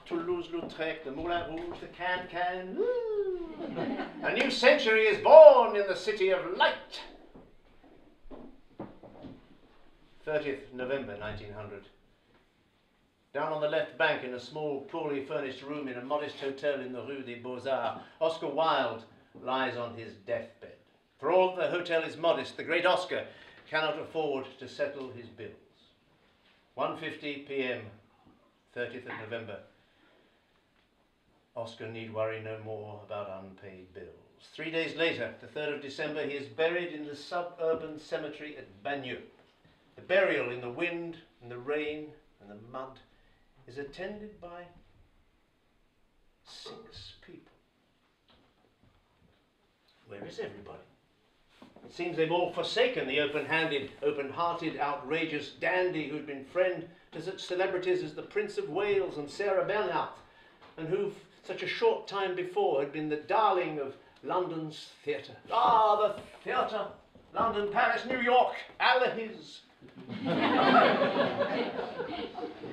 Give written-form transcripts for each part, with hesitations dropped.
Toulouse-Lautrec, the Moulin Rouge, the Can-Can. A new century is born in the city of light. 30th November 1900. Down on the left bank in a small, poorly furnished room in a modest hotel in the Rue des Beaux-Arts, Oscar Wilde lies on his deathbed. For all the hotel is modest, the great Oscar cannot afford to settle his bills. 1:50 p.m., 30th of November. Oscar need worry no more about unpaid bills. 3 days later, the 3rd of December, he is buried in the suburban cemetery at Bagneux. The burial in the wind and the rain and the mud is attended by 6 people. Where is everybody? It seems they've all forsaken the open-handed, open-hearted, outrageous dandy who'd been friend to such celebrities as the Prince of Wales and Sarah Bernhardt, and who, such a short time before, had been the darling of London's theatre. Ah, the theatre! London, Paris, New York, Allihies.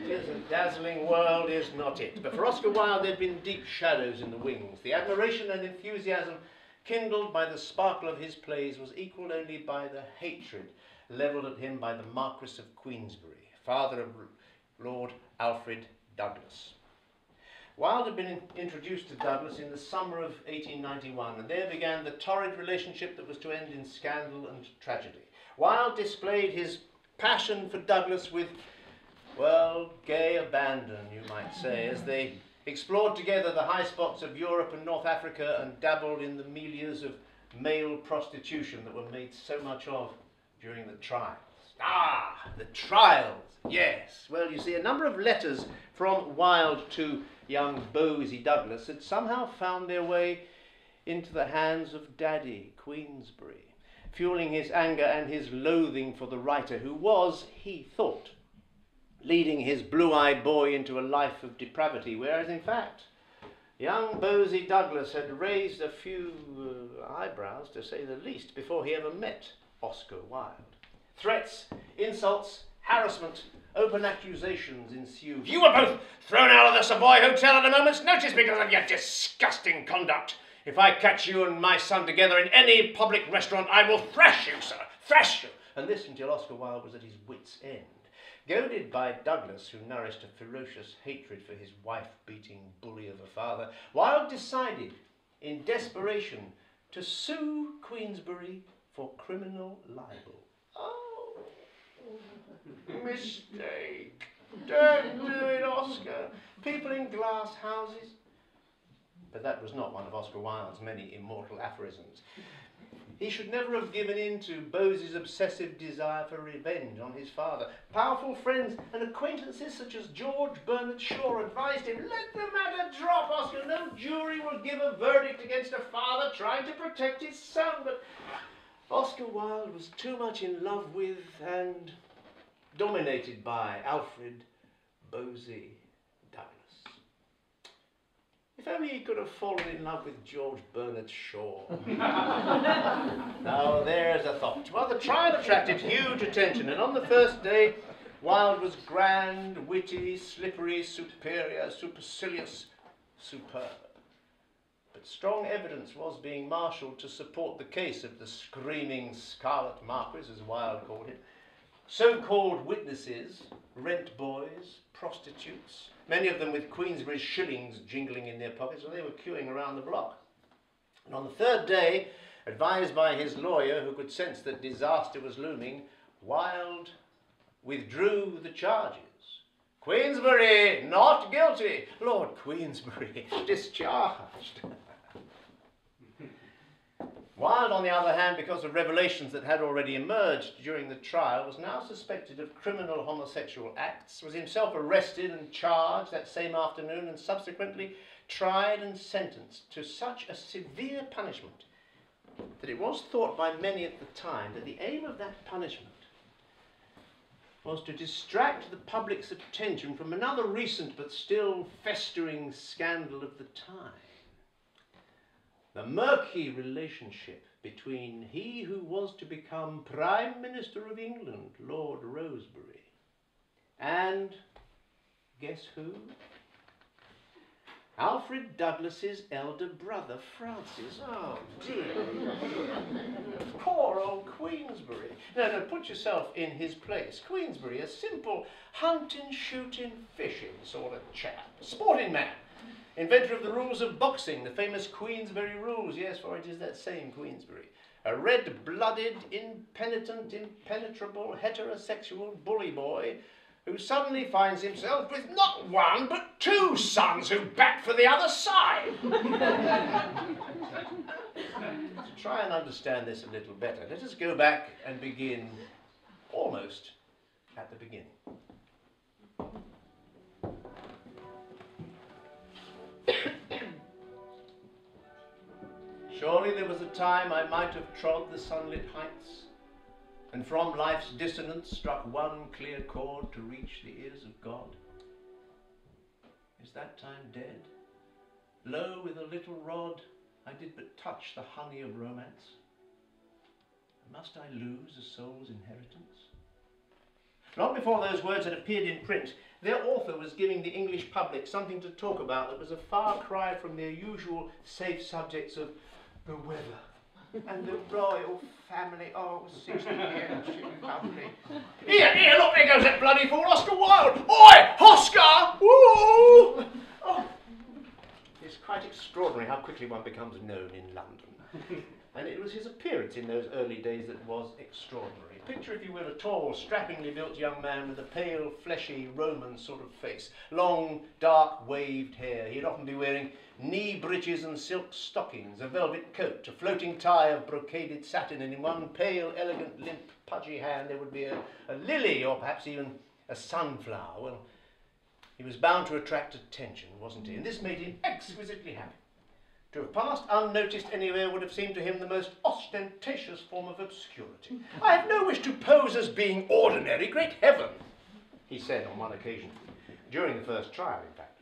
It is a dazzling world, is not it? But for Oscar Wilde, there'd been deep shadows in the wings. The admiration and enthusiasm kindled by the sparkle of his plays was equalled only by the hatred levelled at him by the Marquis of Queensberry, father of Lord Alfred Douglas. Wilde had been introduced to Douglas in the summer of 1891, and there began the torrid relationship that was to end in scandal and tragedy. Wilde displayed his passion for Douglas with, well, gay abandon, you might say, as they explored together the high spots of Europe and North Africa and dabbled in the milieus of male prostitution that were made so much of during the trials. Ah, the trials, yes. Well, you see, a number of letters from Wilde to young Bosie Douglas had somehow found their way into the hands of Daddy Queensberry, fueling his anger and his loathing for the writer who was, he thought, leading his blue-eyed boy into a life of depravity, whereas in fact young Bosie Douglas had raised a few eyebrows, to say the least, before he ever met Oscar Wilde. Threats, insults, harassment, open accusations ensued. You were both thrown out of the Savoy Hotel at a moment's notice because of your disgusting conduct. If I catch you and my son together in any public restaurant, I will thrash you, sir, thrash you. And this until Oscar Wilde was at his wits' end. Goaded by Douglas, who nourished a ferocious hatred for his wife-beating bully of a father, Wilde decided, in desperation, to sue Queensberry for criminal libel. Oh, mistake. Don't do it, Oscar. People in glass houses. But that was not one of Oscar Wilde's many immortal aphorisms. He should never have given in to Bosie's obsessive desire for revenge on his father. Powerful friends and acquaintances such as George Bernard Shaw advised him, let the matter drop, Oscar. No jury will give a verdict against a father trying to protect his son. But Oscar Wilde was too much in love with and dominated by Alfred Bosie Douglas. If only he could have fallen in love with George Bernard Shaw. Now there's a thought. Well, the trial attracted huge attention, and on the first day, Wilde was grand, witty, slippery, superior, supercilious, superb. But strong evidence was being marshalled to support the case of the screaming Scarlet Marquis, as Wilde called him. So-called witnesses, rent boys, prostitutes, many of them with Queensberry's shillings jingling in their pockets, and they were queuing around the block. And on the third day, advised by his lawyer, who could sense that disaster was looming, Wilde withdrew the charges. Queensberry, not guilty. Lord Queensberry, discharged. Wilde, on the other hand, because of revelations that had already emerged during the trial, was now suspected of criminal homosexual acts, was himself arrested and charged that same afternoon, and subsequently tried and sentenced to such a severe punishment that it was thought by many at the time that the aim of that punishment was to distract the public's attention from another recent but still festering scandal of the time. The murky relationship between he who was to become Prime Minister of England, Lord Rosebery, and, guess who? Alfred Douglas's elder brother, Francis. Oh, dear. Poor old Queensberry. No, put yourself in his place. Queensberry, a simple hunting, shooting, fishing sort of chap. Sporting man. Inventor of the rules of boxing, the famous Queensberry rules. Yes, for it is that same Queensberry. A red-blooded, impenitent, impenetrable, heterosexual bully boy who suddenly finds himself with not one but two sons who bat for the other side. To try and understand this a little better, let us go back and begin almost at the beginning. Surely there was a time I might have trod the sunlit heights, and from life's dissonance struck one clear chord to reach the ears of God. Is that time dead? Lo, with a little rod, I did but touch the honey of romance. Must I lose a soul's inheritance? Long before those words had appeared in print, their author was giving the English public something to talk about that was a far cry from their usual safe subjects of the weather and the royal family. Oh, 60 years, she's lovely. Here, look, there goes that bloody fool Oscar Wilde. Oi, Oscar! Woo! Oh. It's quite extraordinary how quickly one becomes known in London. And it was his appearance in those early days that was extraordinary. Picture, if you will, a tall, strappingly built young man with a pale, fleshy, Roman sort of face, long, dark, waved hair. He'd often be wearing knee breeches and silk stockings, a velvet coat, a floating tie of brocaded satin, and in one pale, elegant, limp, pudgy hand there would be a lily, or perhaps even a sunflower. Well, he was bound to attract attention, wasn't he? And this made him exquisitely happy. To have passed unnoticed anywhere would have seemed to him the most ostentatious form of obscurity. I have no wish to pose as being ordinary, great heaven, he said on one occasion, during the first trial, in fact.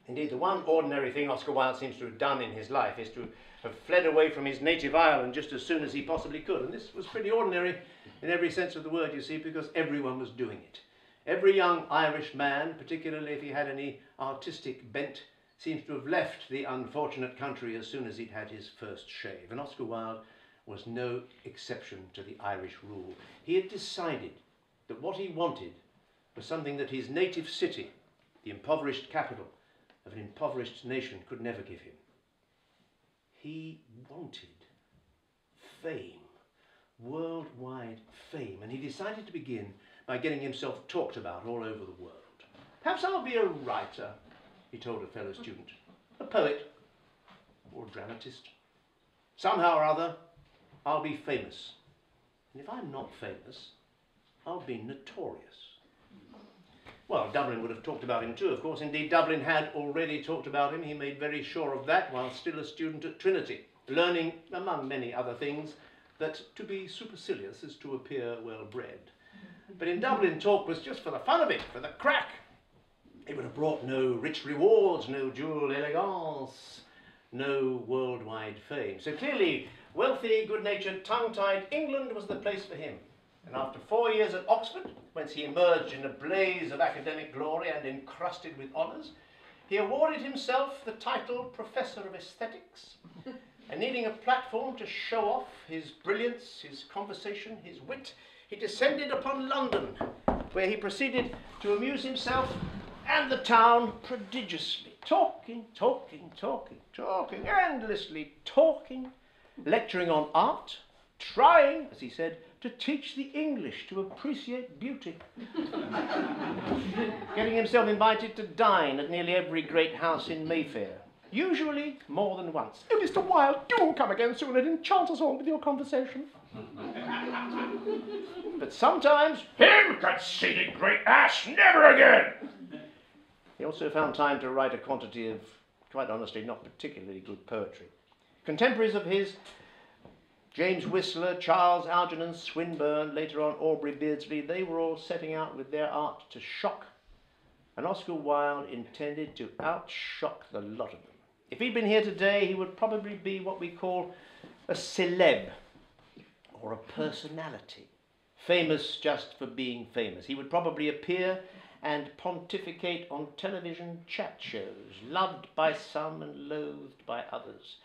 Indeed, the one ordinary thing Oscar Wilde seems to have done in his life is to have fled away from his native island just as soon as he possibly could. And this was pretty ordinary in every sense of the word, you see, because everyone was doing it. Every young Irish man, particularly if he had any artistic bent, seems to have left the unfortunate country as soon as he'd had his first shave. And Oscar Wilde was no exception to the Irish rule. He had decided that what he wanted was something that his native city, the impoverished capital of an impoverished nation, could never give him. He wanted fame, worldwide fame, and he decided to begin by getting himself talked about all over the world. Perhaps I'll be a writer, he told a fellow student, a poet, or a dramatist. Somehow or other, I'll be famous. And if I'm not famous, I'll be notorious. Well, Dublin would have talked about him too, of course. Indeed, Dublin had already talked about him. He made very sure of that while still a student at Trinity, learning, among many other things, that to be supercilious is to appear well-bred. But in Dublin, talk was just for the fun of it, for the crack. It would have brought no rich rewards, no dual elegance, no worldwide fame. So clearly, wealthy, good-natured, tongue-tied, England was the place for him. And after 4 years at Oxford, whence he emerged in a blaze of academic glory and encrusted with honours, he awarded himself the title Professor of Aesthetics, and needing a platform to show off his brilliance, his conversation, his wit, he descended upon London, where he proceeded to amuse himself and the town prodigiously, talking, endlessly talking, lecturing on art, trying, as he said, to teach the English to appreciate beauty. Getting himself invited to dine at nearly every great house in Mayfair, usually more than once. Oh, Mr. Wilde, do come again soon and enchant us all with your conversation. But sometimes, him conceited great ass, never again! He also found time to write a quantity of, quite honestly, not particularly good poetry. Contemporaries of his, James Whistler, Charles Algernon Swinburne, later on Aubrey Beardsley, they were all setting out with their art to shock, and Oscar Wilde intended to outshock the lot of them. If he'd been here today, he would probably be what we call a celeb, or a personality, famous just for being famous. He would probably appear and pontificate on television chat shows, loved by some and loathed by others?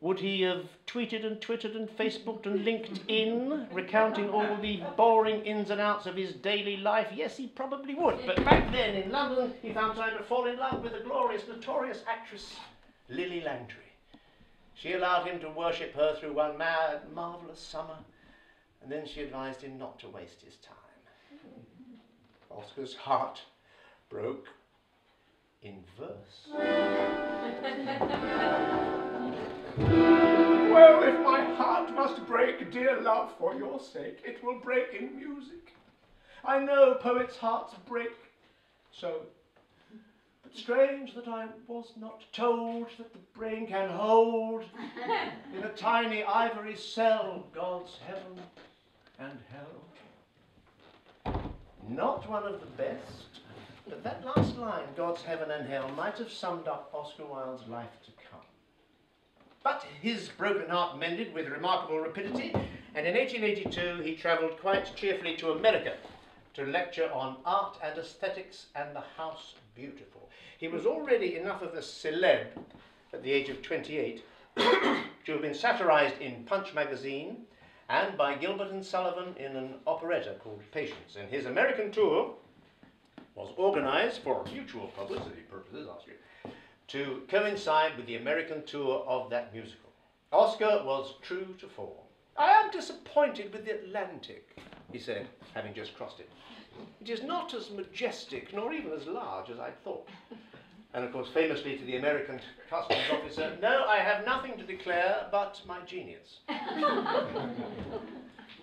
Would he have tweeted and twittered and Facebooked and LinkedIn, recounting all the boring ins and outs of his daily life? Yes, he probably would. But back then in London, he found time to fall in love with the glorious, notorious actress Lily Langtry. She allowed him to worship her through one mad, marvellous summer, and then she advised him not to waste his time. Oscar's heart broke in verse. Well, if my heart must break, dear love, for your sake, it will break in music. I know poets' hearts break so. But strange that I was not told that the brain can hold in a tiny ivory cell God's heaven and hell. Not one of the best, but that last line, God's heaven and hell, might have summed up Oscar Wilde's life to come. But his broken heart mended with remarkable rapidity, and in 1882 he travelled quite cheerfully to America to lecture on art and aesthetics and the house beautiful. He was already enough of a celeb at the age of 28 to have been satirised in Punch magazine and by Gilbert and Sullivan in an operetta called Patience. And his American tour was organised for mutual publicity purposes, to coincide with the American tour of that musical. Oscar was true to form. I am disappointed with the Atlantic, he said, having just crossed it. It is not as majestic, nor even as large as I thought. And of course, famously to the American customs officer, no, I have nothing to declare but my genius.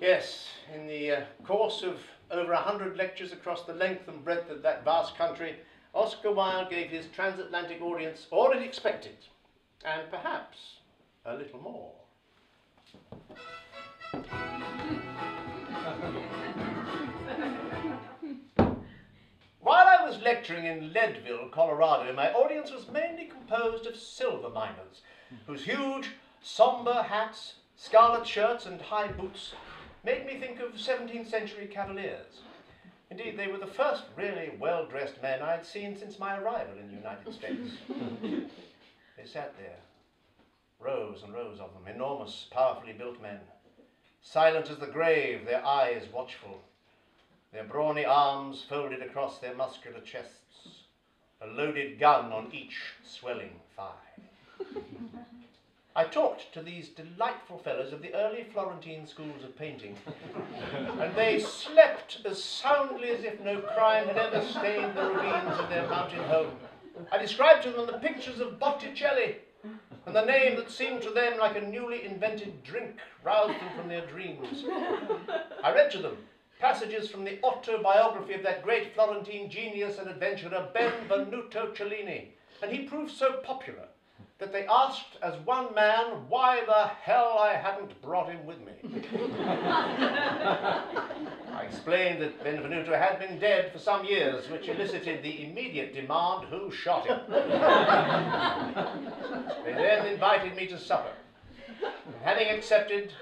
Yes, in the course of over 100 lectures across the length and breadth of that vast country, Oscar Wilde gave his transatlantic audience all it expected, and perhaps a little more. While I was lecturing in Leadville, Colorado, my audience was mainly composed of silver miners, whose huge, sombre hats, scarlet shirts and high boots made me think of 17th century cavaliers. Indeed, they were the first really well-dressed men I had seen since my arrival in the United States. They sat there, rows and rows of them, enormous, powerfully built men, silent as the grave, their eyes watchful, their brawny arms folded across their muscular chests, a loaded gun on each swelling thigh. I talked to these delightful fellows of the early Florentine schools of painting, and they slept as soundly as if no crime had ever stained the ravines of their mountain home. I described to them the pictures of Botticelli, and the name that seemed to them like a newly invented drink roused them from their dreams. I read to them passages from the autobiography of that great Florentine genius and adventurer Benvenuto Cellini, and he proved so popular that they asked as one man why the hell I hadn't brought him with me. I explained that Benvenuto had been dead for some years, which elicited the immediate demand, who shot him? They then invited me to supper. And having accepted,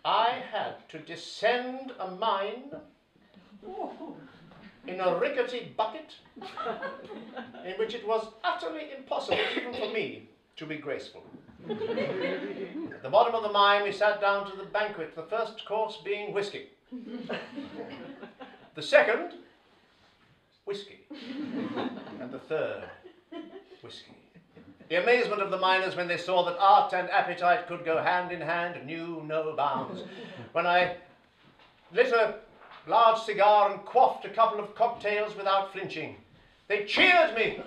I had to descend a mine in a rickety bucket in which it was utterly impossible even for me to be graceful. At the bottom of the mine we sat down to the banquet, the first course being whiskey. The second, whiskey. And the third, whiskey. The amazement of the miners when they saw that art and appetite could go hand in hand knew no bounds. When I lit a large cigar and quaffed a couple of cocktails without flinching, they cheered me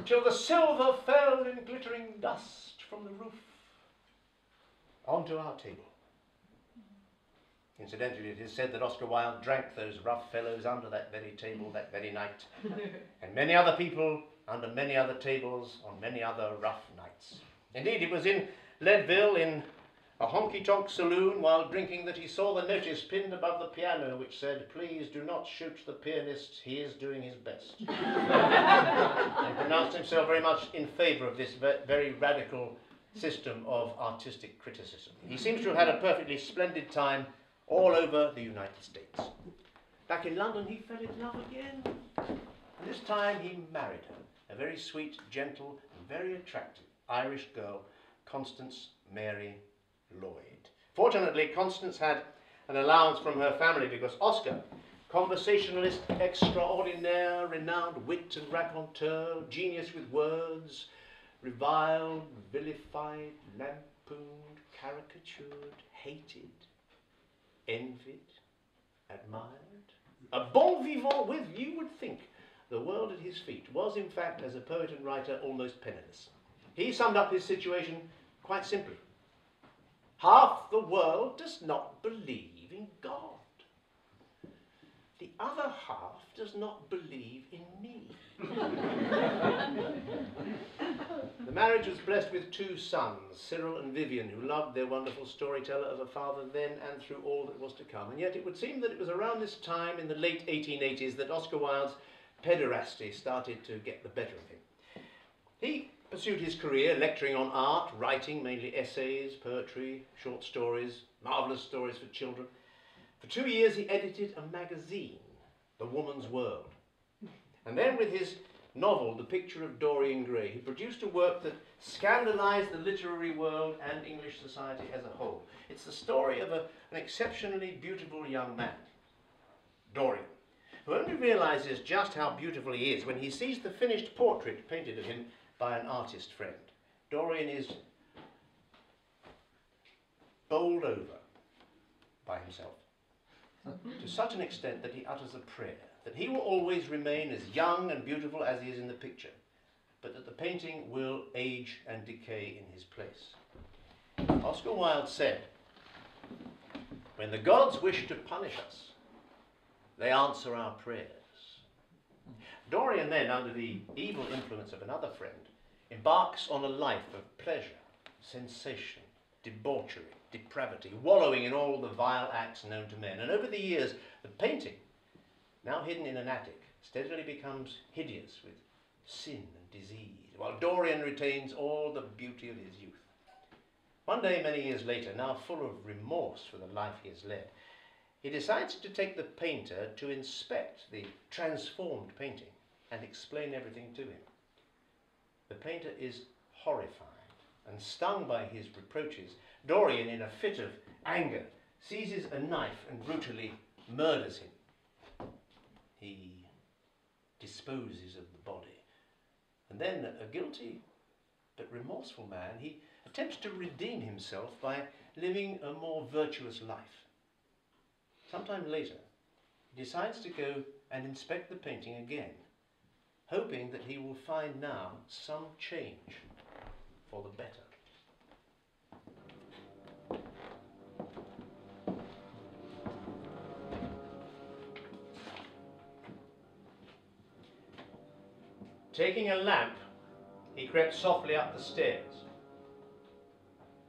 till the silver fell in glittering dust from the roof onto our table. Incidentally, it is said that Oscar Wilde drank those rough fellows under that very table that very night, and many other people under many other tables on many other rough nights. Indeed, it was in Leadville, in a honky-tonk saloon, while drinking, that he saw the notice pinned above the piano which said, "Please do not shoot the pianist, he is doing his best." He pronounced himself very much in favour of this very radical system of artistic criticism. He seems to have had a perfectly splendid time all over the United States. Back in London, he fell in love again. And this time he married her, a very sweet, gentle, and very attractive Irish girl, Constance Mary Lloyd. Fortunately, Constance had an allowance from her family because Oscar, conversationalist extraordinaire, renowned wit and raconteur, genius with words, reviled, vilified, lampooned, caricatured, hated, envied, admired. A bon vivant with, you would think, the world at his feet, was in fact, as a poet and writer, almost penniless. He summed up his situation quite simply. Half the world does not believe in God. The other half does not believe in me. The marriage was blessed with 2 sons, Cyril and Vivian, who loved their wonderful storyteller as a father then and through all that was to come. And yet it would seem that it was around this time, in the late 1880s, that Oscar Wilde's pederasty started to get the better of him. He pursued his career lecturing on art, writing mainly essays, poetry, short stories, marvellous stories for children. For 2 years he edited a magazine, The Woman's World. And then with his novel, The Picture of Dorian Gray, he produced a work that scandalised the literary world and English society as a whole. It's the story of an exceptionally beautiful young man, Dorian, who only realises just how beautiful he is when he sees the finished portrait painted of him by an artist friend. Dorian is bowled over by himself to such an extent that he utters a prayer that he will always remain as young and beautiful as he is in the picture, but that the painting will age and decay in his place. Oscar Wilde said, "When the gods wish to punish us, they answer our prayers." Dorian then, under the evil influence of another friend, embarks on a life of pleasure, sensation, debauchery, depravity, wallowing in all the vile acts known to men. And over the years, the painting, now hidden in an attic, steadily becomes hideous with sin and disease, while Dorian retains all the beauty of his youth. One day, many years later, now full of remorse for the life he has led, he decides to take the painter to inspect the transformed painting and explain everything to him. The painter is horrified, and stung by his reproaches, Dorian, in a fit of anger, seizes a knife and brutally murders him. He disposes of the body, and then, a guilty but remorseful man, he attempts to redeem himself by living a more virtuous life. Sometime later, he decides to go and inspect the painting again, hoping that he will find now some change for the better. Taking a lamp, he crept softly up the stairs.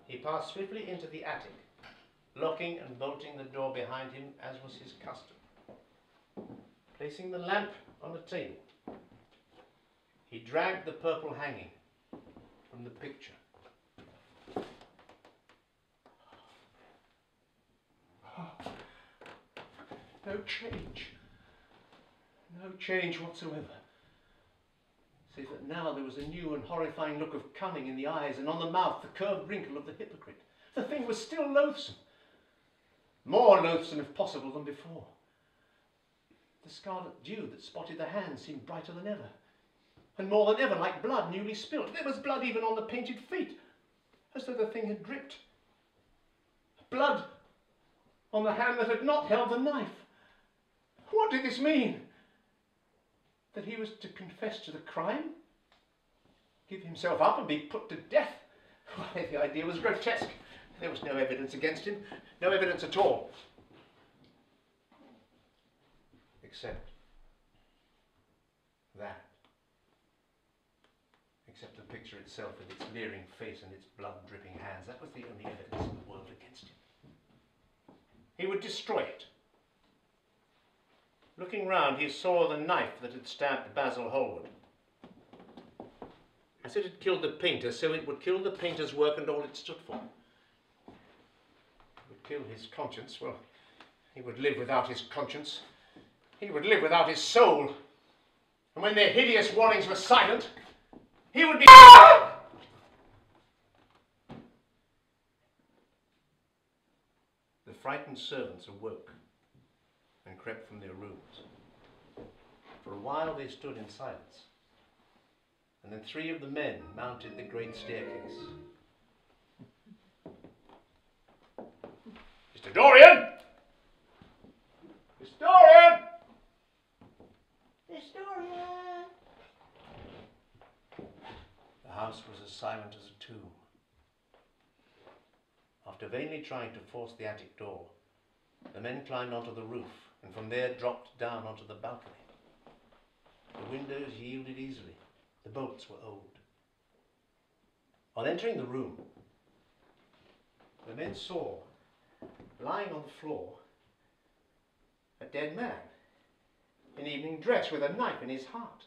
He passed swiftly into the attic, locking and bolting the door behind him as was his custom. Placing the lamp on the table, he dragged the purple hanging from the picture. No change. No change whatsoever. Save that now there was a new and horrifying look of cunning in the eyes, and on the mouth the curved wrinkle of the hypocrite. The thing was still loathsome. More loathsome, if possible, than before. The scarlet dew that spotted the hands seemed brighter than ever, and more than ever like blood newly spilt. There was blood even on the painted feet, as though the thing had dripped. Blood on the hand that had not held the knife. What did this mean? That he was to confess to the crime? Give himself up and be put to death? Why, the idea was grotesque. There was no evidence against him, no evidence at all. Except that. Except the picture itself with its leering face and its blood-dripping hands. That was the only evidence in the world against him. He would destroy it. Looking round, he saw the knife that had stabbed Basil Hallward. As it had killed the painter, so it would kill the painter's work and all it stood for. It would kill his conscience. Well, he would live without his conscience. he would live without his soul. And when their hideous warnings were silent, he would be... The frightened servants awoke and crept from their rooms. For a while they stood in silence, and then 3 of the men mounted the great staircase. Mr. Dorian! Mr. Dorian! Mr. Dorian! The house was as silent as a tomb. After vainly trying to force the attic door, the men climbed onto the roof and from there dropped down onto the balcony. The windows yielded easily. The bolts were old. On entering the room, the men saw, lying on the floor, a dead man in evening dress with a knife in his heart.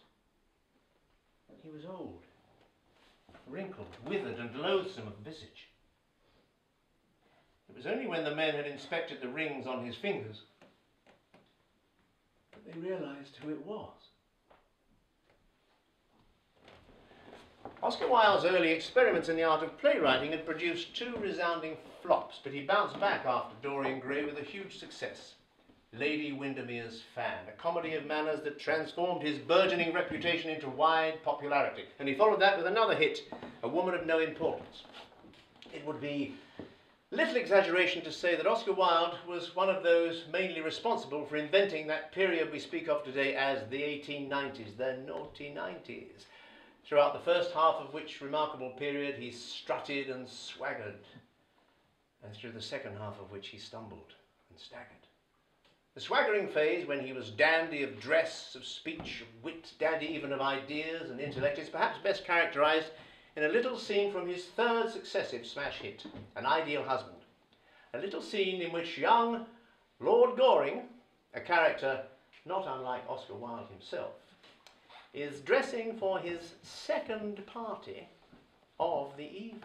He was old, wrinkled, withered and loathsome of visage. It was only when the men had inspected the rings on his fingers that they realized who it was. Oscar Wilde's early experiments in the art of playwriting had produced 2 resounding flops, but he bounced back after Dorian Gray with a huge success. Lady Windermere's Fan, a comedy of manners that transformed his burgeoning reputation into wide popularity. And he followed that with another hit, A Woman of No Importance. It would be little exaggeration to say that Oscar Wilde was one of those mainly responsible for inventing that period we speak of today as the 1890s, the naughty 90s. Throughout the first half of which remarkable period he strutted and swaggered, and through the second half of which he stumbled and staggered. The swaggering phase, when he was dandy of dress, of speech, of wit, dandy even of ideas and intellect, is perhaps best characterized in a little scene from his 3rd successive smash hit, An Ideal Husband. A little scene in which young Lord Goring, a character not unlike Oscar Wilde himself, is dressing for his 2nd party of the evening.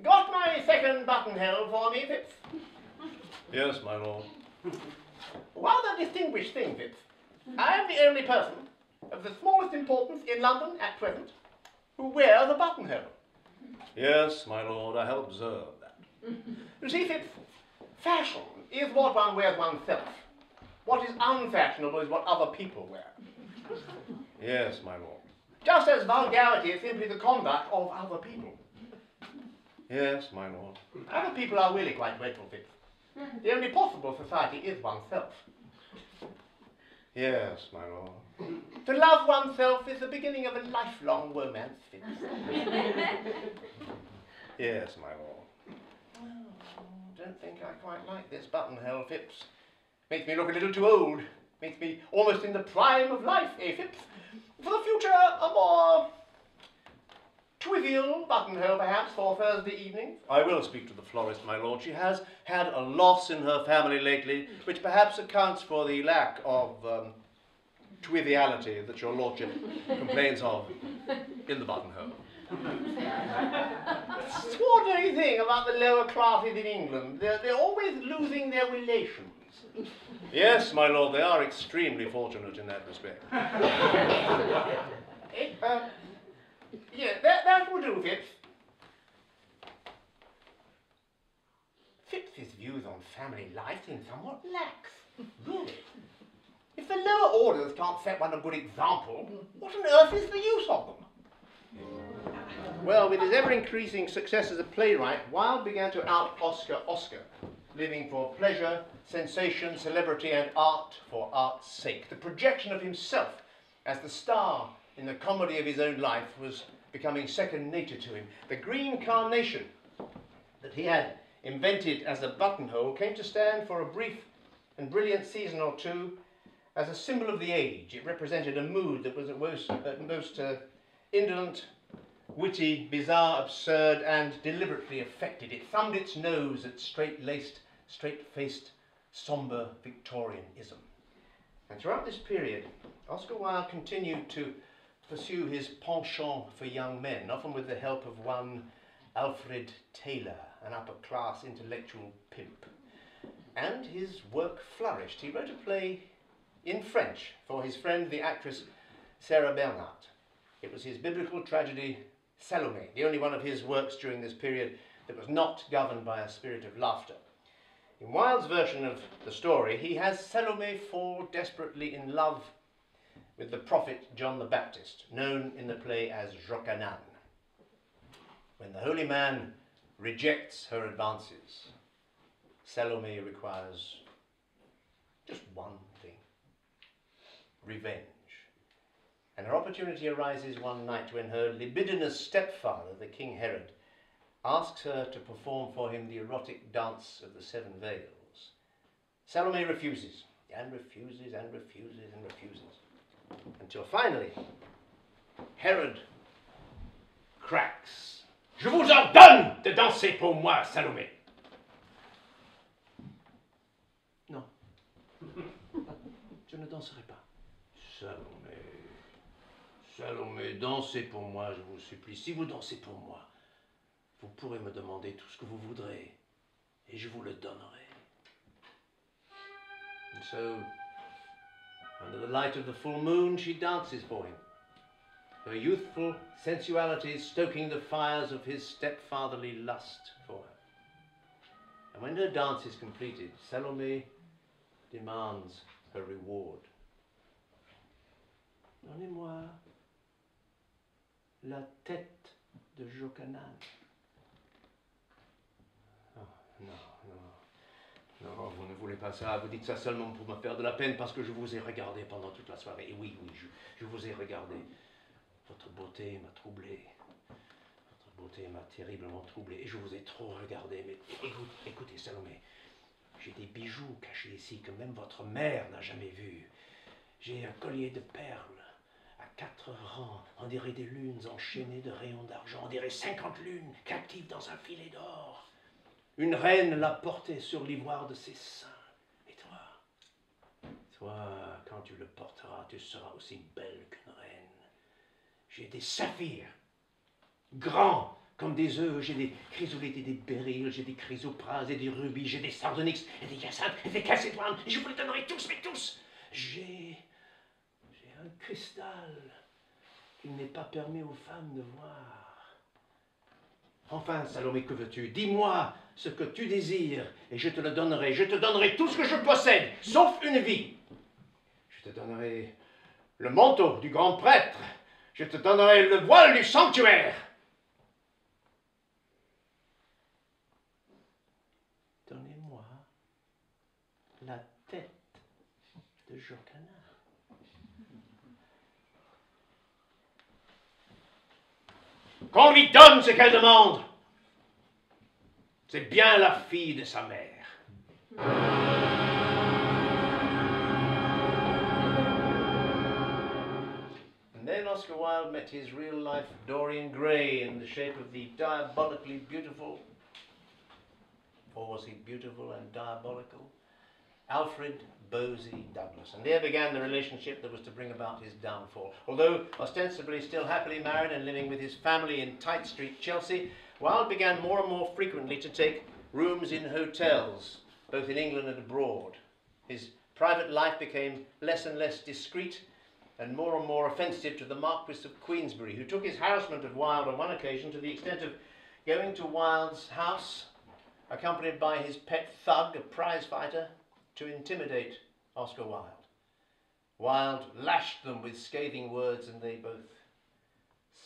Got my 2nd buttonhole for me, Phipps? Yes, my lord. Rather distinguished thing, Phipps. I am the only person of the smallest importance in London at present who wears a buttonhole. Yes, my lord, I have observed that. You see, Phipps, fashion is what one wears oneself. What is unfashionable is what other people wear. Yes, my lord. Just as vulgarity is simply the conduct of other people. Yes, my lord. Other people are really quite dreadful, Phipps. The only possible society is oneself. Yes, my lord. To love oneself is the beginning of a lifelong romance, Phipps. Yes, my lord. Well, don't think I quite like this buttonhole, Phipps. Makes me look a little too old. Makes me almost in the prime of life, eh, Phipps? For the future, a more trivial buttonhole, perhaps, for Thursday evenings. I will speak to the florist, my lord. She has had a loss in her family lately, which perhaps accounts for the lack of triviality that your lordship complains of in the buttonhole. Extraordinary thing about the lower classes in England. They're always losing their relations. Yes, my lord, they are extremely fortunate in that respect. Yeah, that will do, Phipps. Phipps's views on family life seem somewhat lax. Really. If the lower orders can't set one a good example, what on earth is the use of them? Well, with his ever-increasing success as a playwright, Wilde began to out-Oscar Oscar, living for pleasure, sensation, celebrity, and art for art's sake. The projection of himself as the star in the comedy of his own life was becoming second nature to him. The green carnation that he had invented as a buttonhole came to stand for a brief and brilliant season or 2 as a symbol of the age. It represented a mood that was at most indolent, witty, bizarre, absurd, and deliberately affected. It thumbed its nose at straight-laced, straight-faced, sombre Victorianism. And throughout this period, Oscar Wilde continued to pursue his penchant for young men, often with the help of one Alfred Taylor, an upper-class intellectual pimp. And his work flourished. He wrote a play in French for his friend, the actress Sarah Bernhardt. It was his biblical tragedy, Salome, the only one of his works during this period that was not governed by a spirit of laughter. In Wilde's version of the story, he has Salome fall desperately in love with the prophet John the Baptist, known in the play as Jochanan. When the holy man rejects her advances, Salome requires just one thing: revenge. And her opportunity arises one night when her libidinous stepfather, the King Herod, asks her to perform for him the erotic dance of the seven veils. Salome refuses, and refuses, and refuses, and refuses, until finally Herod cracks. Je vous ordonne de danser pour moi, Salomé. Non. Je ne danserai pas. Salomé, Salomé, dansez pour moi, je vous supplie. Si vous dansez pour moi, vous pourrez me demander tout ce que vous voudrez, et je vous le donnerai. And so, under the light of the full moon, she dances for him, her youthful sensuality stoking the fires of his stepfatherly lust for her. And when her dance is completed, Salome demands her reward. Donnez-moi la tête de Jochanan. Oh, non, vous ne voulez pas ça, vous dites ça seulement pour me faire de la peine parce que je vous ai regardé pendant toute la soirée. Et oui, je vous ai regardé. Votre beauté m'a troublé. Votre beauté m'a terriblement troublé. Et je vous ai trop regardé. Mais écoutez, Salomé, j'ai des bijoux cachés ici que même votre mère n'a jamais vus. J'ai un collier de perles à 4 rangs. On dirait des lunes enchaînées de rayons d'argent. On dirait 50 lunes captives dans un filet d'or. Une reine l'a porté sur l'ivoire de ses seins. Et toi, quand tu le porteras, tu seras aussi belle qu'une reine. J'ai des saphirs, grands comme des œufs, j'ai des chrysolites et des béryls, j'ai des chrysoprases et des rubis, j'ai des sardonyx et des hyacinthes et des calcédoines, et je vous les donnerai tous, mais tous. J'ai un cristal qu'il n'est pas permis aux femmes de voir. Enfin, Salomé, que veux-tu? Dis-moi ce que tu désires, et je te le donnerai. Je te donnerai tout ce que je possède, sauf une vie. Je te donnerai le manteau du grand prêtre. Je te donnerai le voile du sanctuaire. Donnez-moi la tête de Jochanan. Qu'on lui donne ce qu'elle demande. C'est bien la fille de sa mère. And then Oscar Wilde met his real-life Dorian Gray in the shape of the diabolically beautiful, or was he beautiful and diabolical? Alfred Bosie Douglas. And there began the relationship that was to bring about his downfall. Although ostensibly still happily married and living with his family in Tite Street, Chelsea, Wilde began more and more frequently to take rooms in hotels, both in England and abroad. His private life became less and less discreet and more offensive to the Marquis of Queensberry, who took his harassment of Wilde on one occasion to the extent of going to Wilde's house, accompanied by his pet thug, a prize fighter, to intimidate Oscar Wilde. Wilde lashed them with scathing words, and they both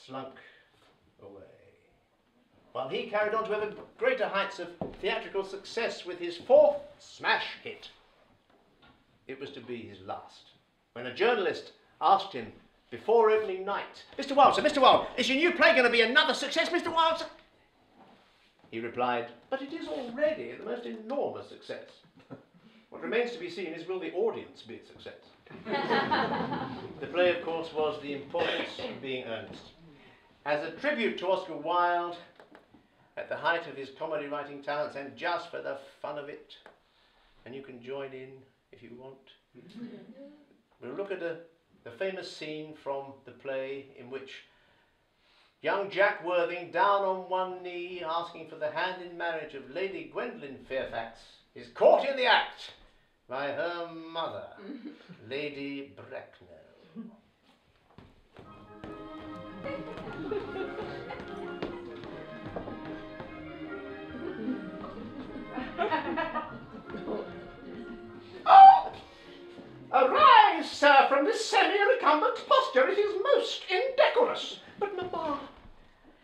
slunk away. While he carried on to ever greater heights of theatrical success with his 4th smash hit. It was to be his last. When a journalist asked him before opening night, Mr. Wilde, sir, Mr. Wilde, is your new play going to be another success, Mr. Wilde, sir? He replied, but it is already the most enormous success. What remains to be seen is, will the audience be a success? The play, of course, was The Importance of Being Earnest. As a tribute to Oscar Wilde, at the height of his comedy writing talents, and just for the fun of it, and you can join in if you want, We'll look at the famous scene from the play in which young Jack Worthing, down on one knee, asking for the hand in marriage of Lady Gwendolen Fairfax, is caught in the act by her mother, Lady Bracknell. Oh! Arise, sir, from this semi-recumbent posture. It is most indecorous. But, mamma,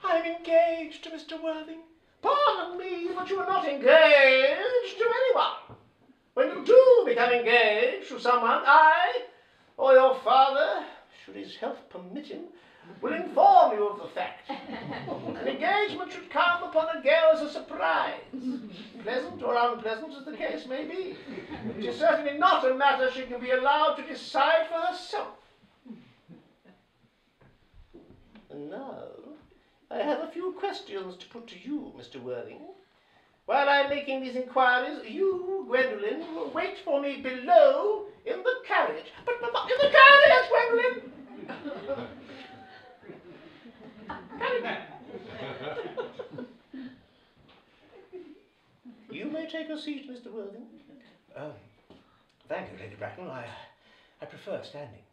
I am engaged to Mr. Worthing. Pardon me, but you are not engaged to anyone. When you do become engaged to someone, I, or your father, should his health permit him, will inform you of the fact. An engagement should come upon a girl as a surprise, pleasant or unpleasant as the case may be. It is certainly not a matter she can be allowed to decide for herself. And now, I have a few questions to put to you, Mr. Worthing. While I am making these inquiries, you, Gwendolen, will wait for me below in the carriage. But, Mamma, in the carriage, Gwendolen! You may take a seat, Mr. Worthing. Thank you, Lady Bracknell. I prefer standing.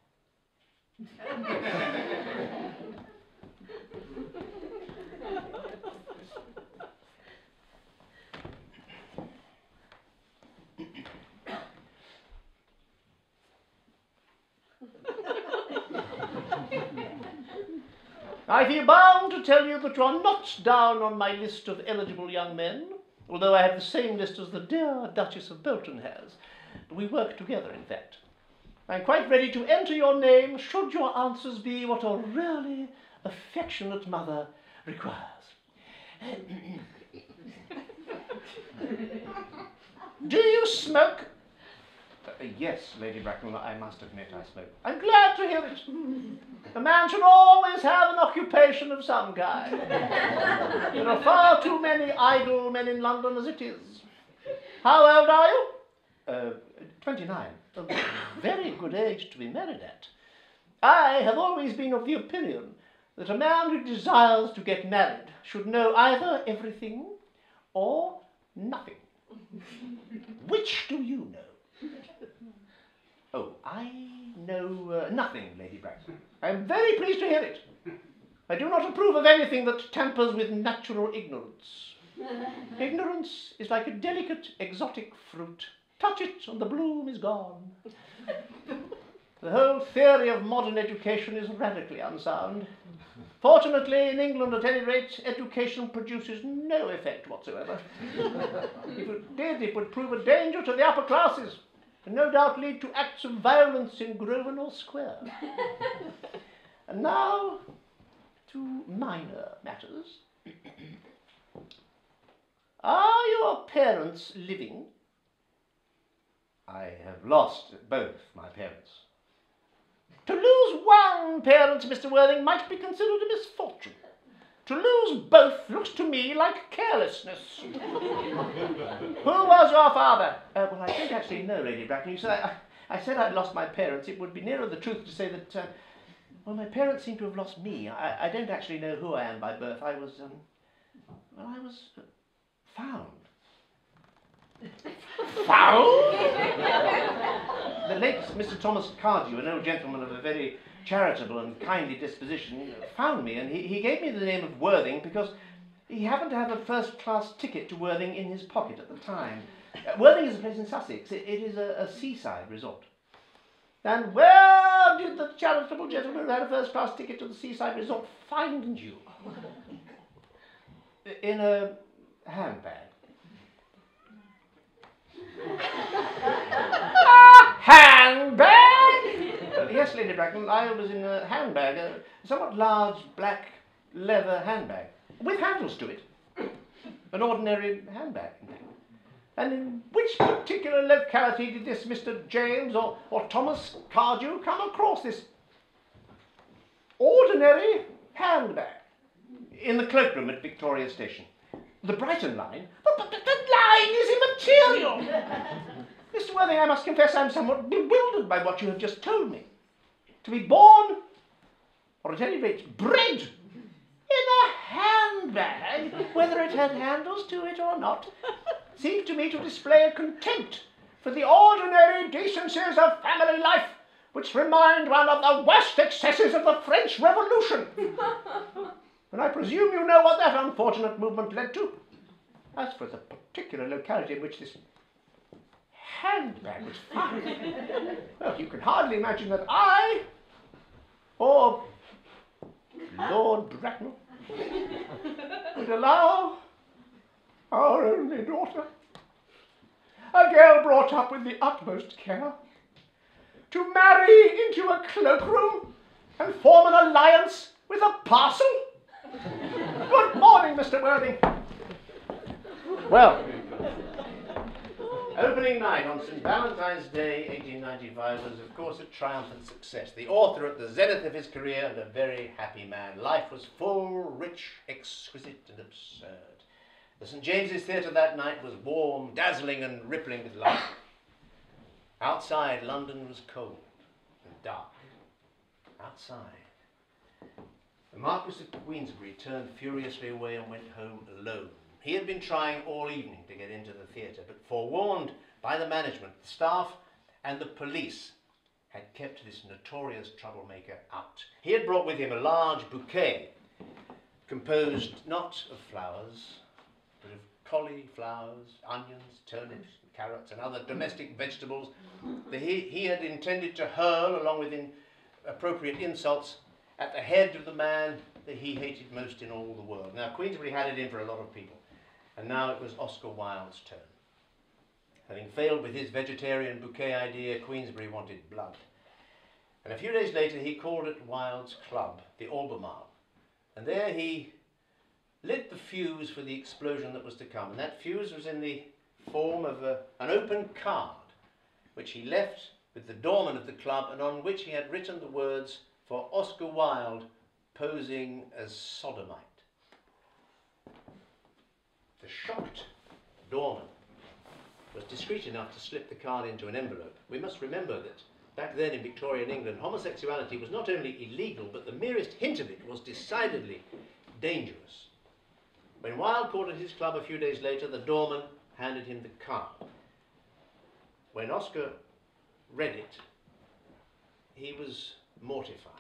I feel bound to tell you that you are not down on my list of eligible young men, although I have the same list as the dear Duchess of Bolton has. We work together, in fact. I'm quite ready to enter your name should your answers be what a really affectionate mother requires. Do you smoke? Yes, Lady Bracknell, I must admit I smoke. I'm glad to hear it. A man should always have an occupation of some kind. There are far too many idle men in London as it is. How old are you? 29. A very good age to be married at. I have always been of the opinion that a man who desires to get married should know either everything or nothing. Which do you know? Oh, I know nothing, Lady Bracknell. I am very pleased to hear it. I do not approve of anything that tampers with natural ignorance. Ignorance is like a delicate, exotic fruit. Touch it and the bloom is gone. The whole theory of modern education is radically unsound. Fortunately, in England at any rate, education produces no effect whatsoever. If it did, it would prove a danger to the upper classes, and no doubt lead to acts of violence in Grosvenor Square. And now, to minor matters. Are your parents living? I have lost both my parents. To lose one parent, Mr. Worthing, might be considered a misfortune. To lose both looks to me like carelessness. Who was your father? Well, I don't actually know, Lady Bracknell. You said I said I'd lost my parents. It would be nearer the truth to say that, well, my parents seem to have lost me. I don't actually know who I am by birth. I was found. Found? The late Mr. Thomas Cardew, an old gentleman of a very charitable and kindly disposition, found me, and he gave me the name of Worthing because he happened to have a first-class ticket to Worthing in his pocket at the time. Worthing is a place in Sussex. It is a seaside resort. And where did the charitable gentleman who had a first-class ticket to the seaside resort find you? In a handbag. Handbag? Yes, Lady Bracknell, I was in a handbag, a somewhat large black leather handbag, with handles to it. An ordinary handbag, in fact. And in which particular locality did this Mr. James or Thomas Cardew come across this ordinary handbag? In the cloakroom at Victoria Station. The Brighton line? But the line is immaterial! Mr. Worthing, I must confess I'm somewhat bewildered by what you have just told me. To be born, or at any rate bred, in a handbag, whether it had handles to it or not, seemed to me to display a contempt for the ordinary decencies of family life, which remind one of the worst excesses of the French Revolution. And I presume you know what that unfortunate movement led to. As for the particular locality in which this handbag was found, well, you can hardly imagine that I, or Lord Bracknell, would allow our only daughter, a girl brought up with the utmost care, to marry into a cloakroom and form an alliance with a parcel. Good morning, Mr. Worthing. Well, opening night on St. Valentine's Day, 1895, was of course a triumphant success. The author at the zenith of his career and a very happy man. Life was full, rich, exquisite and absurd. The St. James's Theatre that night was warm, dazzling and rippling with light. Outside, London was cold and dark. Outside. The Marquis of Queensberry turned furiously away and went home alone. He had been trying all evening to get into the theatre, but forewarned by the management, the staff and the police had kept this notorious troublemaker out. He had brought with him a large bouquet composed not of flowers, but of cauliflowers, onions, turnips, carrots and other domestic vegetables that he had intended to hurl, along with appropriate insults, at the head of the man that he hated most in all the world. Now, Queensberry had it in for a lot of people, and now it was Oscar Wilde's turn. Having failed with his vegetarian bouquet idea, Queensberry wanted blood. And a few days later, he called at Wilde's club, the Albemarle, and there he lit the fuse for the explosion that was to come. And that fuse was in the form of an open card, which he left with the doorman of the club, and on which he had written the words, "For Oscar Wilde, posing as sodomite." The shocked doorman was discreet enough to slip the card into an envelope. We must remember that back then in Victorian England, homosexuality was not only illegal, but the merest hint of it was decidedly dangerous. When Wilde called at his club a few days later, the doorman handed him the card. When Oscar read it, he was mortified,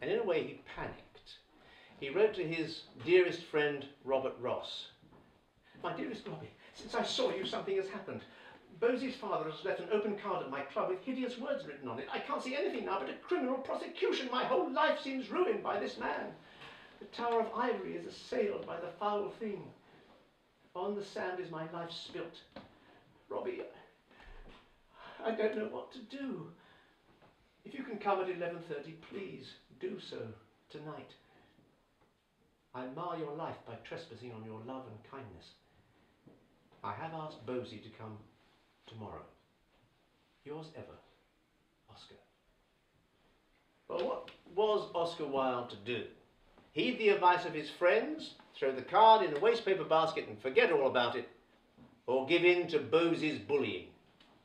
and in a way he panicked. He wrote to his dearest friend, Robert Ross, "My dearest Bobby, since I saw you, something has happened. Bosey's father has left an open card at my club with hideous words written on it. I can't see anything now but a criminal prosecution. My whole life seems ruined by this man. The Tower of Ivory is assailed by the foul thing. On the sand is my life spilt. Robbie, I don't know what to do. If you can come at 11:30, please do so tonight. I mar your life by trespassing on your love and kindness. I have asked Bosey to come tomorrow. Yours ever, Oscar." Well, what was Oscar Wilde to do? Heed the advice of his friends, throw the card in the wastepaper basket and forget all about it, or give in to Bosey's bullying,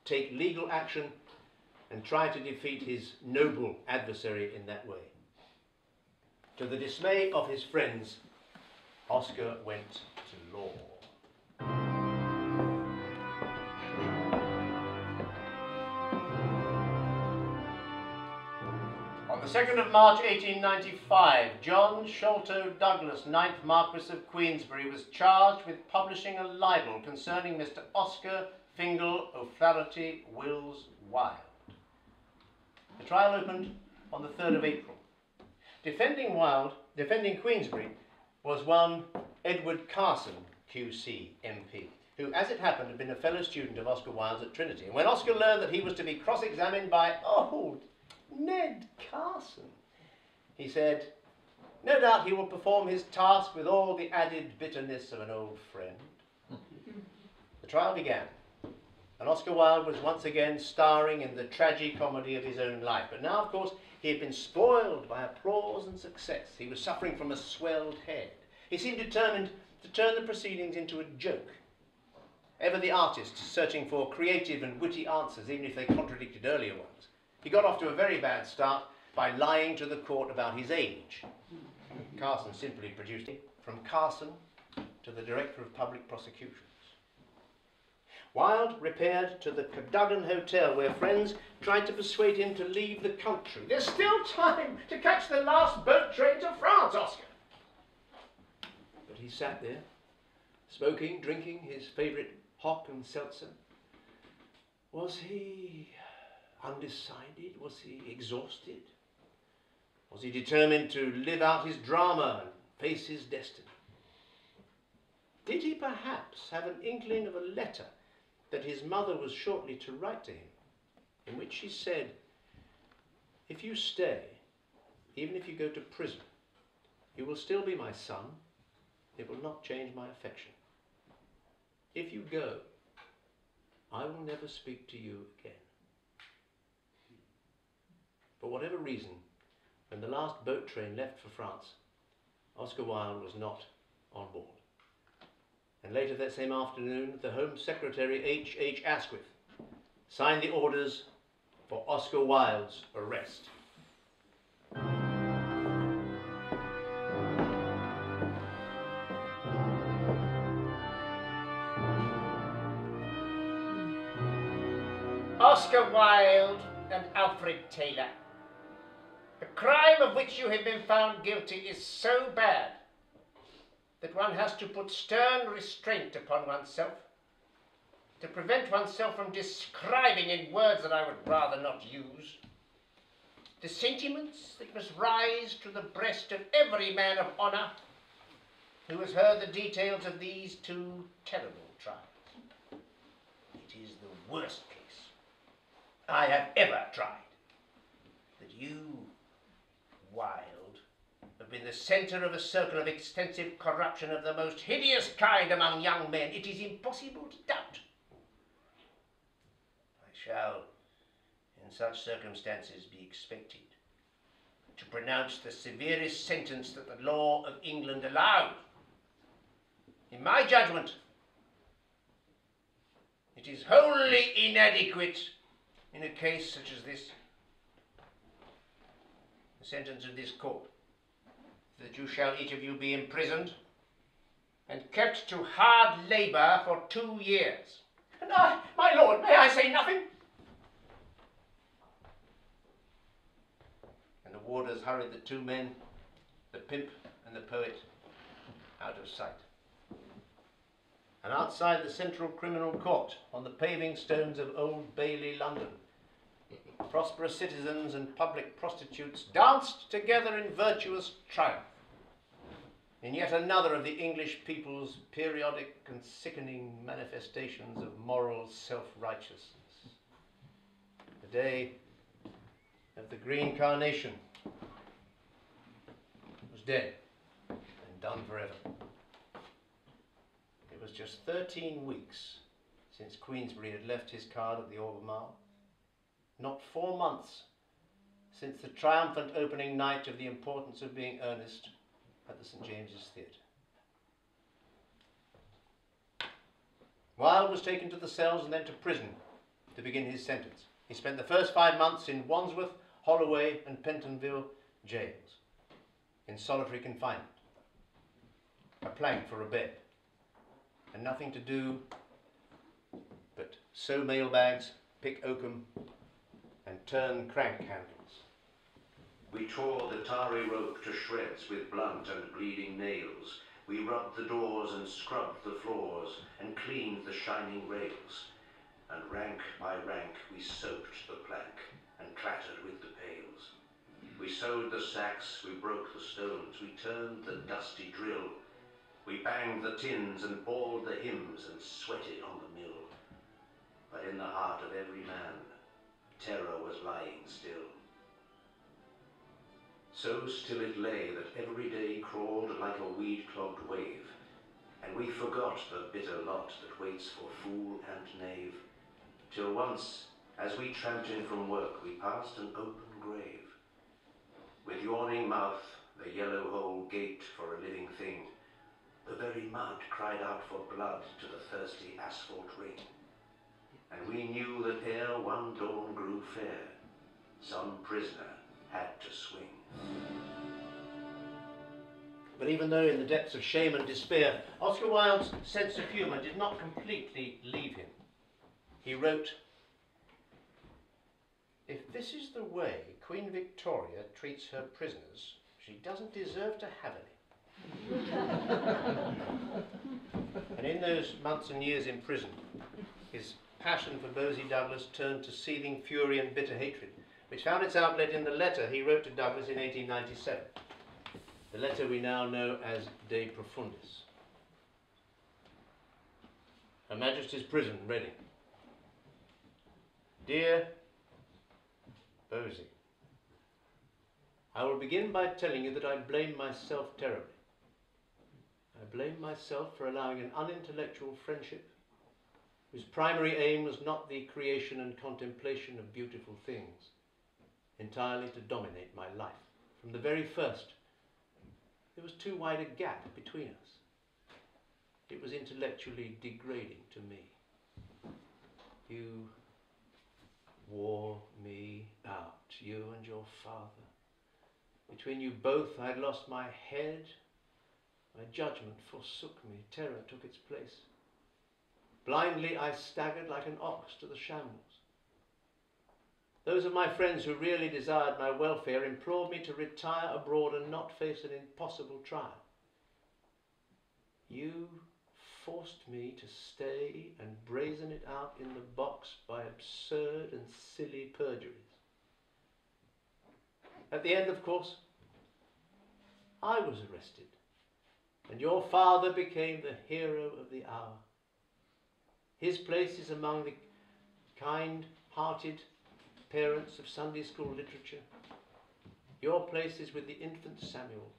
take legal action and try to defeat his noble adversary in that way? To the dismay of his friends, Oscar went to law. On the 2nd of March 1895, John Sholto Douglas, 9th Marquis of Queensberry, was charged with publishing a libel concerning Mr. Oscar Fingal O'Flaherty Wills Wilde. The trial opened on the 3rd of April. Defending Queensberry was one Edward Carson, QC, MP, who, as it happened, had been a fellow student of Oscar Wilde's at Trinity. And when Oscar learned that he was to be cross-examined by old Ned Carson, he said, "No doubt he will perform his task with all the added bitterness of an old friend." The trial began, and Oscar Wilde was once again starring in the tragi-comedy of his own life. But now, of course, he had been spoiled by applause and success. He was suffering from a swelled head. He seemed determined to turn the proceedings into a joke. ever the artist searching for creative and witty answers, even if they contradicted earlier ones, he got off to a very bad start by lying to the court about his age. Carson simply produced it from Carson to the Director of Public Prosecutions. Wilde repaired to the Cadogan Hotel, where friends tried to persuade him to leave the country. There's still time to catch the last boat train to France, Oscar. But he sat there, smoking, drinking his favourite hock and seltzer. Was he undecided? Was he exhausted? Was he determined to live out his drama and face his destiny? Did he perhaps have an inkling of a letter that his mother was shortly to write to him, in which she said, "If you stay, even if you go to prison, you will still be my son. It will not change my affection. If you go, I will never speak to you again." For whatever reason, when the last boat train left for France, Oscar Wilde was not on board. And later that same afternoon, the Home Secretary H. Asquith signed the orders for Oscar Wilde's arrest. Oscar Wilde and Alfred Taylor, the crime of which you have been found guilty is so bad that one has to put stern restraint upon oneself, to prevent oneself from describing in words that I would rather not use the sentiments that must rise to the breast of every man of honour who has heard the details of these two terrible trials. It is the worst case I have ever tried. That you, Wilde, have been the centre of a circle of extensive corruption of the most hideous kind among young men, it is impossible to doubt. I shall, in such circumstances, be expected to pronounce the severest sentence that the law of England allows. In my judgment, it is wholly inadequate in a case such as this. The sentence of this court, that you shall each of you be imprisoned and kept to hard labour for 2 years. And I, my lord, may I say nothing? And the warders hurried the two men, the pimp and the poet, out of sight. And outside the Central Criminal Court, on the paving stones of Old Bailey, London, prosperous citizens and public prostitutes danced together in virtuous triumph, in yet another of the English people's periodic and sickening manifestations of moral self-righteousness. The day of the green carnation was dead and done forever. It was just 13 weeks since Queensberry had left his card at the Albemarle. Not 4 months since the triumphant opening night of The Importance of Being Earnest at the St. James's Theatre. Wilde was taken to the cells and then to prison to begin his sentence. He spent the first 5 months in Wandsworth, Holloway and Pentonville jails, in solitary confinement. A plank for a bed, and nothing to do but sew mailbags, pick oakum, and turn crank handles. We tore the tarry rope to shreds with blunt and bleeding nails. We rubbed the doors and scrubbed the floors and cleaned the shining rails. And rank by rank we soaped the plank and clattered with the pails. We sewed the sacks, we broke the stones, we turned the dusty drill. We banged the tins and bawled the hymns and sweated on the mill. But in the heart of every man, terror was lying still. So still it lay that every day crawled like a weed-clogged wave, and we forgot the bitter lot that waits for fool and knave, till once, as we tramped in from work, we passed an open grave. With yawning mouth, the yellow hole gaped for a living thing, The very mud cried out for blood to the thirsty asphalt ring. And we knew that ere one dawn grew fair, some prisoner had to swing. But even though in the depths of shame and despair, Oscar Wilde's sense of humour did not completely leave him. He wrote, "If this is the way Queen Victoria treats her prisoners, she doesn't deserve to have any." And in those months and years in prison, his passion for Bosie Douglas turned to seething fury and bitter hatred, which found its outlet in the letter he wrote to Douglas in 1897. The letter we now know as De Profundis. Her Majesty's Prison, Reading. Dear Bosie, I will begin by telling you that I blame myself terribly. I blame myself for allowing an unintellectual friendship whose primary aim was not the creation and contemplation of beautiful things, entirely to dominate my life. From the very first, there was too wide a gap between us. It was intellectually degrading to me. You wore me out, you and your father. Between you both, I had lost my head. My judgment forsook me. Terror took its place. Blindly, I staggered like an ox to the shambles. Those of my friends who really desired my welfare implored me to retire abroad and not face an impossible trial. You forced me to stay and brazen it out in the box by absurd and silly perjuries. At the end, of course, I was arrested, and your father became the hero of the hour. His place is among the kind-hearted parents of Sunday school literature. Your place is with the infant Samuel,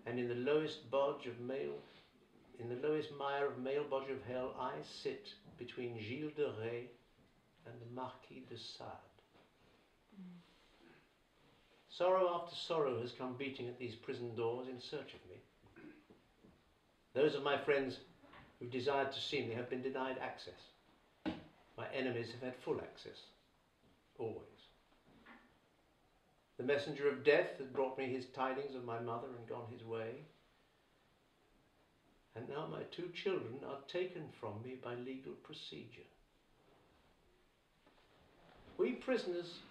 and in the lowest bodge of male, in the lowest mire of male bodge of hell, I sit between Gilles de Rais and the Marquis de Sade. Sorrow after sorrow has come beating at these prison doors in search of me. Those of my friends who desired to see me have been denied access. My enemies have had full access, always. The messenger of death has brought me his tidings of my mother and gone his way. And now my two children are taken from me by legal procedure. We prisoners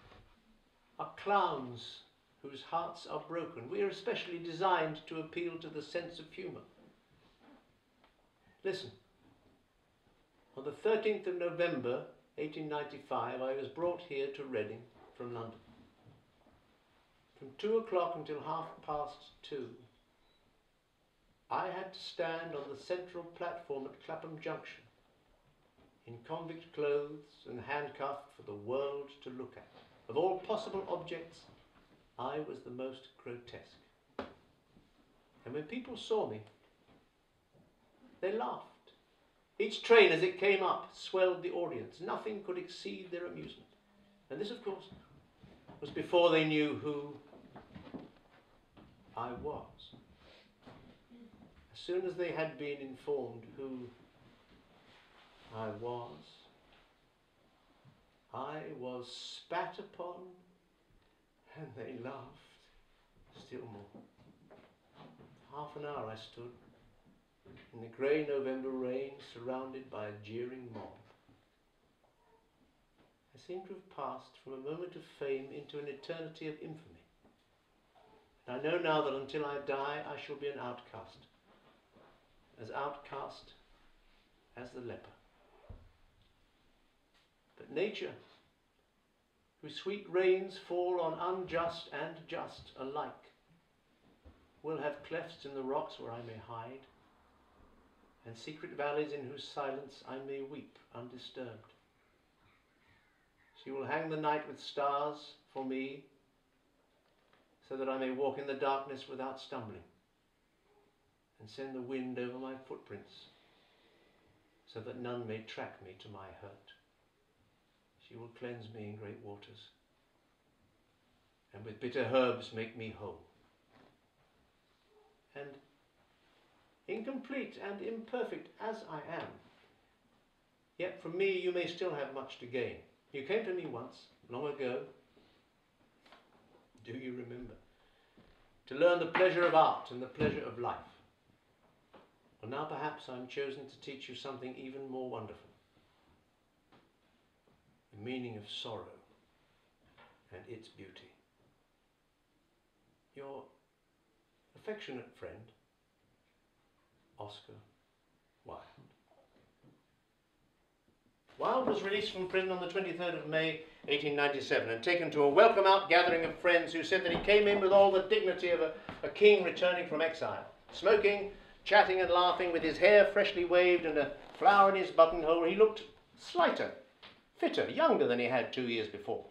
are clowns whose hearts are broken. We are especially designed to appeal to the sense of humour. Listen. On the 13th of November, 1895, I was brought here to Reading from London. From 2 o'clock until 2:30, I had to stand on the central platform at Clapham Junction, in convict clothes and handcuffed for the world to look at. Of all possible objects, I was the most grotesque. And when people saw me, they laughed. Each train as it came up swelled the audience. Nothing could exceed their amusement. And this, of course, was before they knew who I was. As soon as they had been informed who I was spat upon, and they laughed still more. For half an hour I stood in the grey November rain, surrounded by a jeering mob. I seemed to have passed from a moment of fame into an eternity of infamy. And I know now that until I die, I shall be an outcast. As outcast as the leper. But nature, whose sweet rains fall on unjust and just alike, will have clefts in the rocks where I may hide, and secret valleys in whose silence I may weep undisturbed. She will hang the night with stars for me, so that I may walk in the darkness without stumbling, and send the wind over my footprints, so that none may track me to my hurt. She will cleanse me in great waters, and with bitter herbs make me whole. And incomplete and imperfect as I am, yet from me you may still have much to gain. You came to me once, long ago, do you remember, to learn the pleasure of art and the pleasure of life. Well, now perhaps I'm chosen to teach you something even more wonderful, the meaning of sorrow and its beauty. Your affectionate friend, Oscar Wilde. Wilde was released from prison on the 23rd of May 1897 and taken to a welcome out gathering of friends who said that he came in with all the dignity of a king returning from exile, smoking, chatting and laughing, with his hair freshly waved and a flower in his buttonhole. He looked slighter, fitter, younger than he had 2 years before.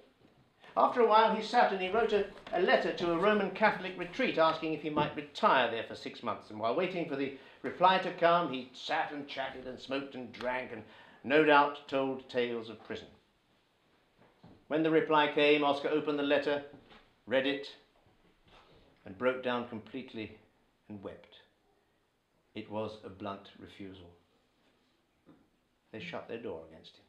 After a while he sat and he wrote a letter to a Roman Catholic retreat asking if he might retire there for 6 months, and while waiting for the reply to come he sat and chatted and smoked and drank and no doubt told tales of prison. When the reply came, Oscar opened the letter, read it, and broke down completely and wept. It was a blunt refusal. They shut their door against him.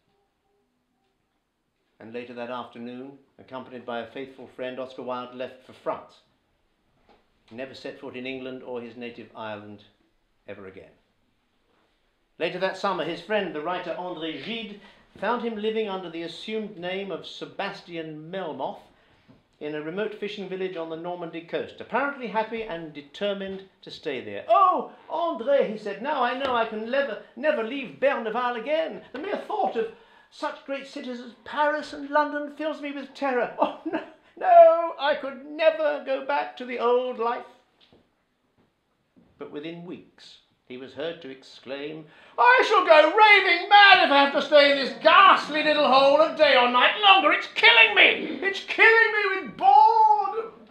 And later that afternoon, accompanied by a faithful friend, Oscar Wilde left for France. He never set foot in England or his native Ireland ever again. Later that summer, his friend, the writer André Gide, found him living under the assumed name of Sebastian Melmoth in a remote fishing village on the Normandy coast, apparently happy and determined to stay there. "Oh, André," he said, "now I know I can never leave Berneval again. The mere thought of such great cities as Paris and London fills me with terror. Oh, no, I could never go back to the old life." But within weeks, he was heard to exclaim, "I shall go raving mad if I have to stay in this ghastly little hole a day or night longer. It's killing me! It's killing me with boredom."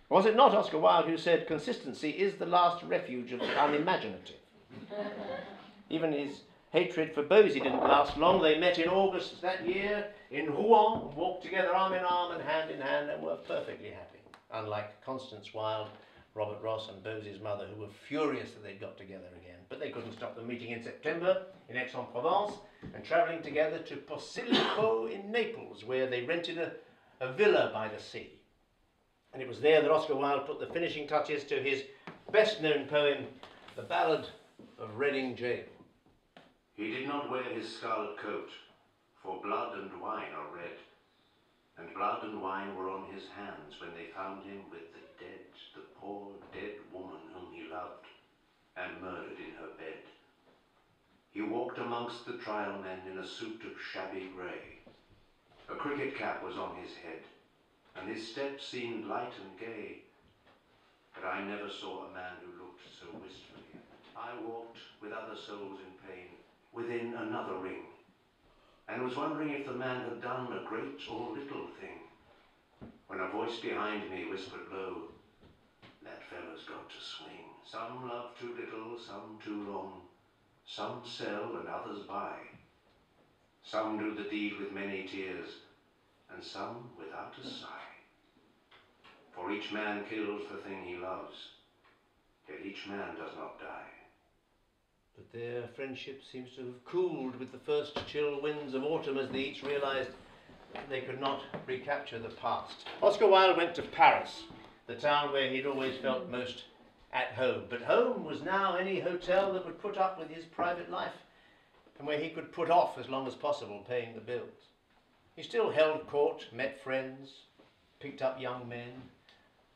Was it not Oscar Wilde who said, "Consistency is the last refuge of the unimaginative"? Even his hatred for Bosie didn't last long. They met in August that year in Rouen, walked together arm in arm and hand, and were perfectly happy, unlike Constance Wilde, Robert Ross and Bosie's mother, who were furious that they'd got together again. But they couldn't stop them meeting in September in Aix-en-Provence and travelling together to Posillipo in Naples, where they rented a villa by the sea. And it was there that Oscar Wilde put the finishing touches to his best-known poem, The Ballad of Reading Gaol. He did not wear his scarlet coat, for blood and wine are red, and blood and wine were on his hands when they found him with the poor dead woman whom he loved, and murdered in her bed. He walked amongst the trial men in a suit of shabby grey. A cricket cap was on his head, and his step seemed light and gay. But I never saw a man who looked so wistfully. I walked with other souls in pain, within another ring, and was wondering if the man had done a great or little thing, when a voice behind me whispered low, "That fellow's got to swing. Some love too little, some too long. Some sell and others buy. Some do the deed with many tears, and some without a sigh. For each man kills the thing he loves, yet each man does not die." But their friendship seems to have cooled with the first chill winds of autumn as they each realised that they could not recapture the past. Oscar Wilde went to Paris, the town where he'd always felt most at home. But home was now any hotel that would put up with his private life and where he could put off as long as possible paying the bills. He still held court, met friends, picked up young men.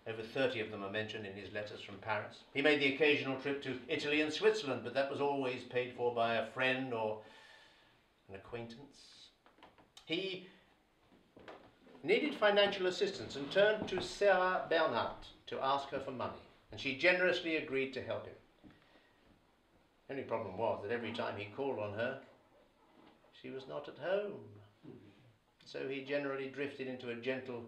Over 30 of them are mentioned in his letters from Paris. He made the occasional trip to Italy and Switzerland, but that was always paid for by a friend or an acquaintance. He needed financial assistance and turned to Sarah Bernhardt to ask her for money, and she generously agreed to help him. The only problem was that every time he called on her, she was not at home. So he generally drifted into a gentle,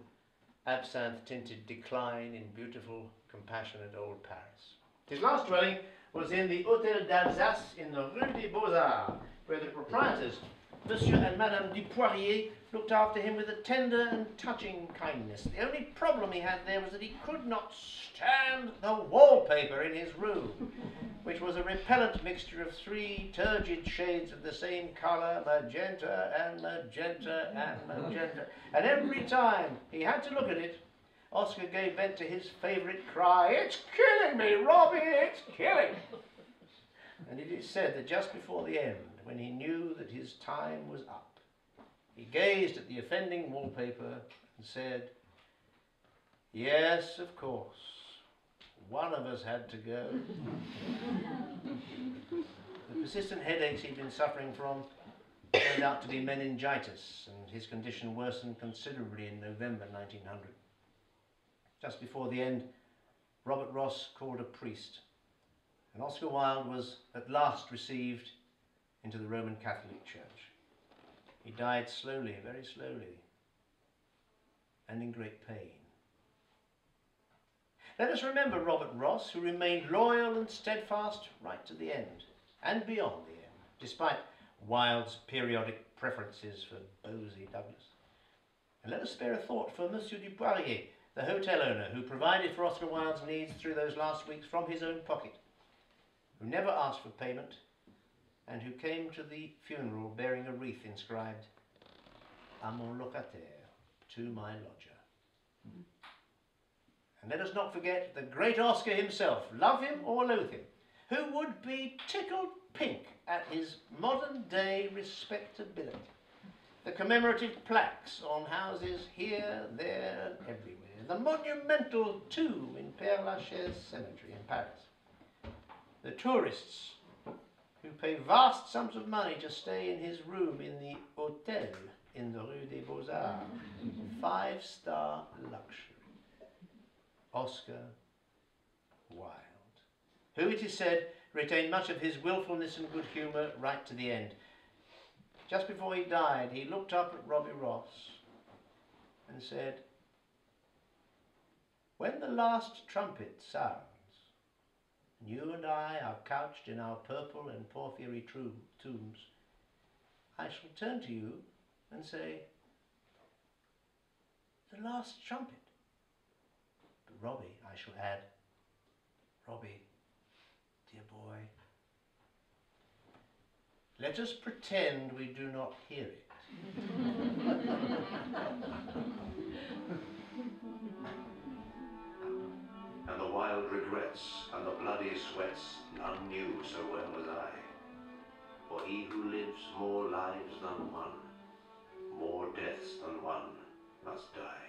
absinthe-tinted decline in beautiful, compassionate old Paris. His last dwelling was in the Hôtel d'Alsace in the Rue des Beaux-Arts, where the proprietors Monsieur and Madame du Poirier looked after him with a tender and touching kindness. The only problem he had there was that he could not stand the wallpaper in his room, which was a repellent mixture of 3 turgid shades of the same colour, magenta and magenta and magenta. And every time he had to look at it, Oscar gave vent to his favourite cry, "It's killing me, Robbie, it's killing!" And it is said that just before the end, when he knew that his time was up, he gazed at the offending wallpaper and said, "Yes, of course, one of us had to go." The persistent headaches he'd been suffering from turned out to be meningitis, and his condition worsened considerably in November 1900. Just before the end, Robert Ross called a priest, and Oscar Wilde was at last received into the Roman Catholic Church. He died slowly, very slowly, and in great pain. Let us remember Robert Ross, who remained loyal and steadfast right to the end, and beyond the end, despite Wilde's periodic preferences for Bosie Douglas. And let us spare a thought for Monsieur du Poirier, the hotel owner who provided for Oscar Wilde's needs through those last weeks from his own pocket, who never asked for payment, and who came to the funeral bearing a wreath inscribed, "À mon locataire," to my lodger. And let us not forget the great Oscar himself, love him or loathe him, who would be tickled pink at his modern day respectability. The commemorative plaques on houses here, there and everywhere. The monumental tomb in Père Lachaise Cemetery in Paris. The tourists who pay vast sums of money to stay in his room in the Hôtel in the Rue des Beaux-Arts. 5-star luxury. Oscar Wilde, who it is said retained much of his willfulness and good humour right to the end. Just before he died, he looked up at Robbie Ross and said, "When the last trumpet sounds, and you and I are couched in our purple and porphyry tombs, I shall turn to you and say, 'The last trumpet.' But Robbie, I shall add, Robbie, dear boy, let us pretend we do not hear it." And the wild regrets and the bloody sweats none knew so well as I. For he who lives more lives than one, more deaths than one, must die.